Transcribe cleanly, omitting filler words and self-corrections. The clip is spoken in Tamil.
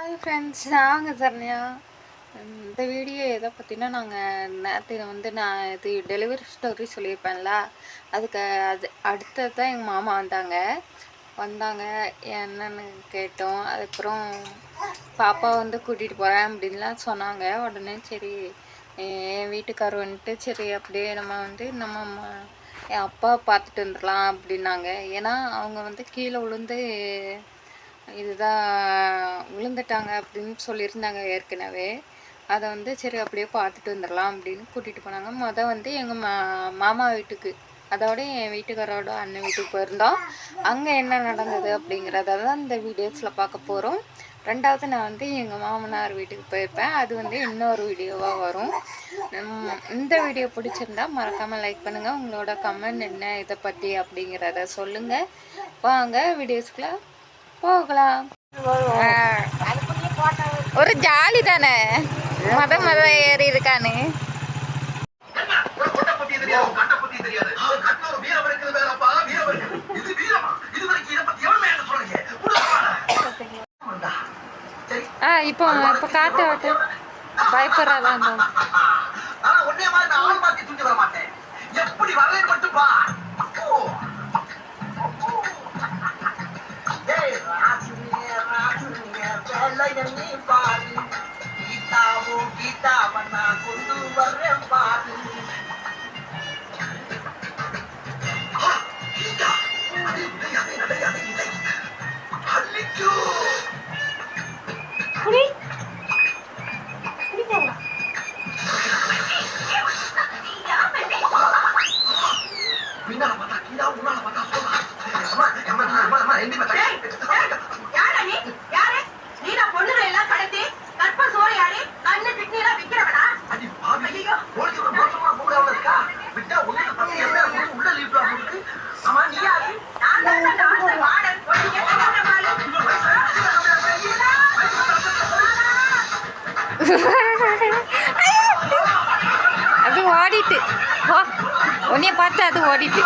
ஹாய் ஃப்ரெண்ட்ஸ், நாங்கள் சரண்யா. இந்த வீடியோ எதை பற்றினா, நாங்கள் நேரத்தில் நான் இது டெலிவரி ஸ்டோரி சொல்லியிருப்பேன்ல, அது அடுத்தது தான் எங்கள் மாமா வந்தாங்க என்னன்னு கேட்டோம். அதுக்கப்புறம் பாப்பா கூட்டிகிட்டு போகிறேன் அப்படின்லாம் சொன்னாங்க. உடனே சரி என் வீட்டுக்காரர் சரி அப்படியே நம்ம என் அப்பா பார்த்துட்டு வந்துடலாம் அப்படின்னாங்க. ஏன்னா அவங்க கீழே விழுந்து இதுதான் விழுந்துட்டாங்க அப்படின்னு சொல்லியிருந்தாங்க ஏற்கனவே. அதை சரி அப்படியே பார்த்துட்டு வந்துடலாம் அப்படின்னு கூட்டிகிட்டு போனாங்க. எங்கள் மாமா வீட்டுக்கு, அதோட என் வீட்டுக்காரோட அண்ணன் வீட்டுக்கு போயிருந்தோம். அங்கே என்ன நடந்தது அப்படிங்கிறத தான் இந்த வீடியோஸில் பார்க்க போகிறோம். ரெண்டாவது நான் எங்கள் மாமனார் வீட்டுக்கு போயிருப்பேன். அது இன்னொரு வீடியோவாக வரும். இந்த வீடியோ பிடிச்சிருந்தா மறக்காமல் லைக் பண்ணுங்கள். உங்களோட கமெண்ட் என்ன இதை பற்றி அப்படிங்கிறத சொல்லுங்கள். வாங்க வீடியோஸ்க்குள்ள போகலாம். ஒரு ஜாலி தானே, மத ஏறி இருக்கானு. இப்போ காட்ட விட்டு பயப்படுறாதான். அது ஓடிட்டு உன்னைய பார்த்து அது ஓடிட்டு.